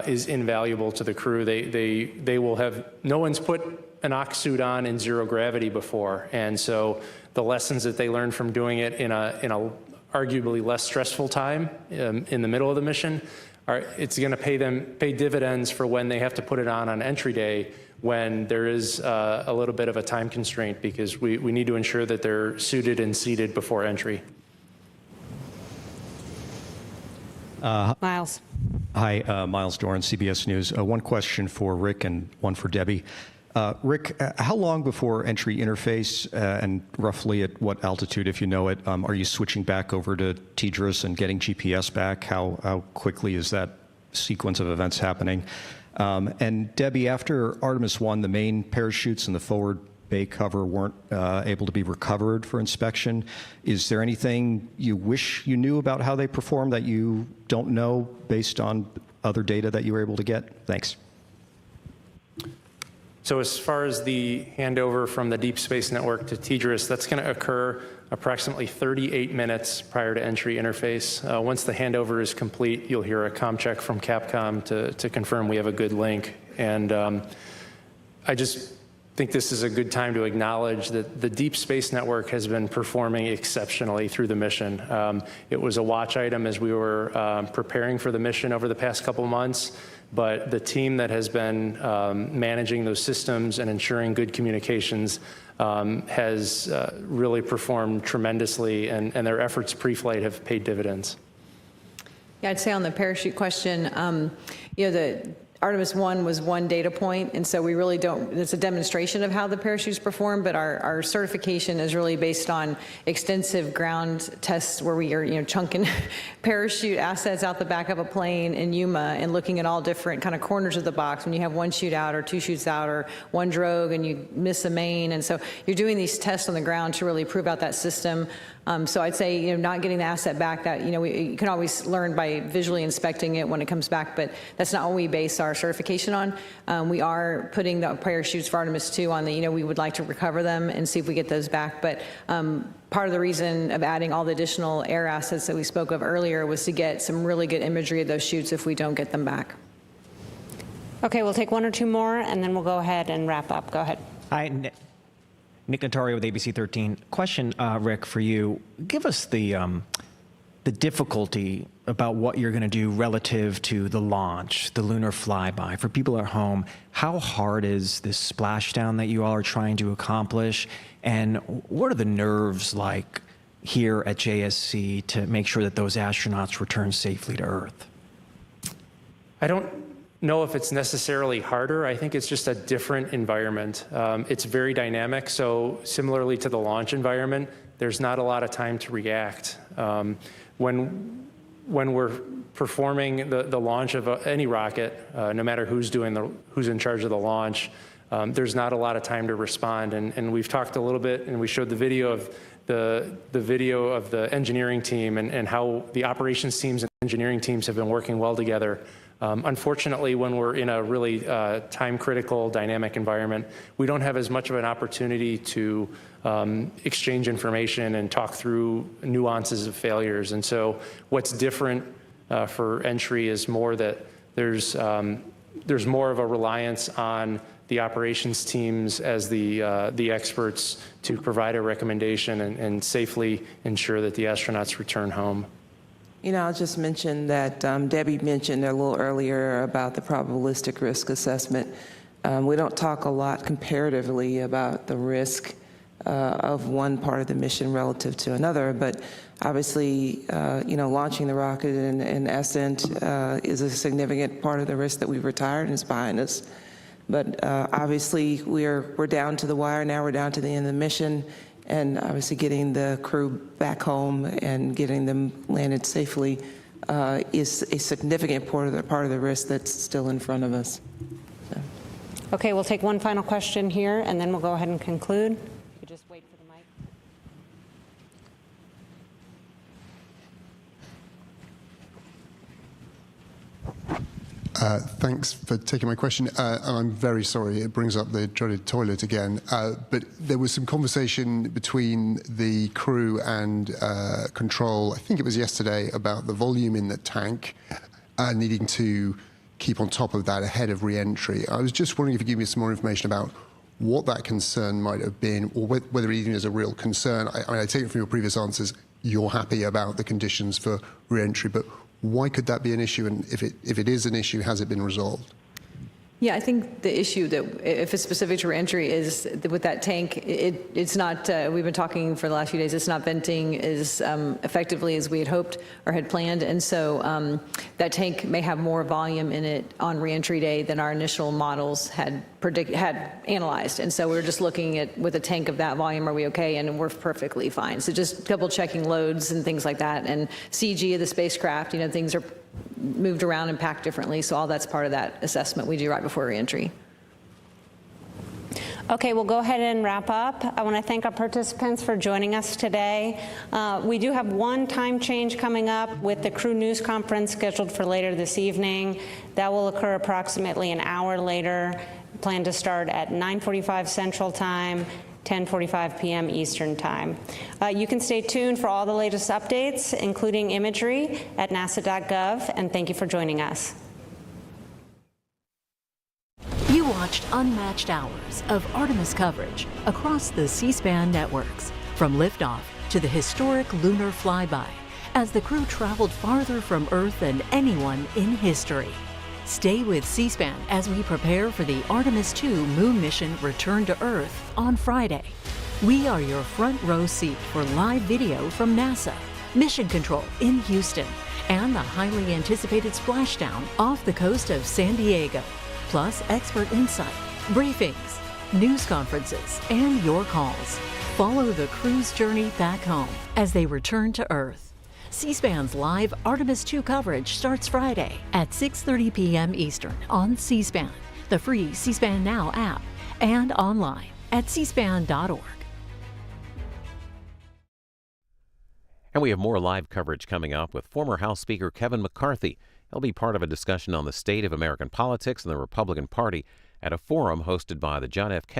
is invaluable to the crew. They will have, no one's put an oxysuit on in zero gravity before, and so the lessons that they learned from doing it in a arguably less stressful time in the middle of the mission, it's going to pay dividends for when they have to put it on entry day, when there is a little bit of a time constraint, because we need to ensure that they're suited and seated before entry. Miles. Hi, Miles Doran, CBS News. One question for Rick and one for Debbie. Rick, how long before entry interface and roughly at what altitude, if you know it, are you switching back over to TDRS and getting GPS back? How quickly is that sequence of events happening? And Debbie, after Artemis 1, the main parachutes and the forward bay cover weren't able to be recovered for inspection. Is there anything you wish you knew about how they performed that you don't know based on other data that you were able to get? Thanks. So as far as the handover from the Deep Space Network to TDRS, that's going to occur approximately 38 minutes prior to entry interface. Once the handover is complete, you'll hear a comm check from Capcom to confirm we have a good link. And I just think this is a good time to acknowledge that the Deep Space Network has been performing exceptionally through the mission. It was a watch item as we were preparing for the mission over the past couple of months. But the team that has been managing those systems and ensuring good communications has really performed tremendously, and their efforts pre-flight have paid dividends. Yeah, I'd say on the parachute question, the Artemis 1 was one data point, and so we really don't, it's a demonstration of how the parachutes perform, but our certification is really based on extensive ground tests where we are, chunking parachute assets out the back of a plane in Yuma and looking at all different kind of corners of the box when you have one chute out or two chutes out or one drogue and you miss a main. And so you're doing these tests on the ground to really prove out that system. So I'd say, not getting the asset back, that, you can always learn by visually inspecting it when it comes back, but that's not what we base our certification on. We are putting the parachutes for Artemis 2 on the, we would like to recover them and see if we get those back. But part of the reason of adding all the additional air assets that we spoke of earlier was to get some really good imagery of those chutes if we don't get them back. Okay, we'll take one or two more, and then we'll go ahead and wrap up. Go ahead. Hi, Nick Notario with ABC 13. Question, Rick, for you. Give us the difficulty about what you're going to do relative to the launch, the lunar flyby. For people at home, how hard is this splashdown that you all are trying to accomplish? And what are the nerves like here at JSC to make sure that those astronauts return safely to Earth? I don't know if it's necessarily harder. I think it's just a different environment. It's very dynamic, so similarly to the launch environment, there's not a lot of time to react. When we're performing the launch of any rocket, no matter who's in charge of the launch. There's not a lot of time to respond, and we've talked a little bit, and we showed the video of the engineering team and how the operations teams and engineering teams have been working well together. Unfortunately, when we're in a really time-critical, dynamic environment, we don't have as much of an opportunity to exchange information and talk through nuances of failures. And so what's different for entry is more that there's more of a reliance on the operations teams as the experts to provide a recommendation and safely ensure that the astronauts return home. You know, I'll just mention that Debbie mentioned a little earlier about the probabilistic risk assessment. We don't talk a lot comparatively about the risk of one part of the mission relative to another, but obviously, you know, launching the rocket in Ascent is a significant part of the risk that we've retired and is behind us. But obviously, we're down to the wire now. We're down to the end of the mission, and obviously getting the crew back home and getting them landed safely is a significant part of the risk that's still in front of us. So. Okay, we'll take one final question here, and then we'll go ahead and conclude. You just wait for the mic. Thanks for taking my question. And I'm very sorry, it brings up the dreaded toilet again. But there was some conversation between the crew and control, I think it was yesterday, about the volume in the tank needing to keep on top of that ahead of re-entry. I was just wondering if you could give me some more information about what that concern might have been, or whether it even is a real concern. I take it from your previous answers, you're happy about the conditions for re-entry, but why could that be an issue? And if it is an issue, has it been resolved? Yeah, I think the issue that, if it's specific to reentry, is with that tank, it's not, we've been talking for the last few days, it's not venting as effectively as we had hoped or had planned. And so that tank may have more volume in it on reentry day than our initial models had analyzed. And so we were just looking at, with a tank of that volume, are we okay? And we're perfectly fine. So just double checking loads and things like that. And CG of the spacecraft, you know, things are moved around and packed differently. So all that's part of that assessment we do right before reentry. Okay, we'll go ahead and wrap up. I want to thank our participants for joining us today. We do have one time change coming up with the crew news conference scheduled for later this evening. That will occur approximately an hour later. Plan to start at 9:45 Central Time, 10:45 p.m. Eastern Time. You can stay tuned for all the latest updates, including imagery, at nasa.gov, and thank you for joining us. You watched unmatched hours of Artemis coverage across the C-SPAN networks, from liftoff to the historic lunar flyby, as the crew traveled farther from Earth than anyone in history. Stay with C-SPAN as we prepare for the Artemis II moon mission return to Earth on Friday. We are your front row seat for live video from NASA, Mission Control in Houston, and the highly anticipated splashdown off the coast of San Diego, plus expert insight, briefings, news conferences, and your calls. Follow the crew's journey back home as they return to Earth. C-SPAN's live Artemis II coverage starts Friday at 6:30 p.m. Eastern on C-SPAN, the free C-SPAN Now app, and online at cspan.org. And we have more live coverage coming up with former House Speaker Kevin McCarthy. He'll be part of a discussion on the state of American politics and the Republican Party at a forum hosted by the John F. Kennedy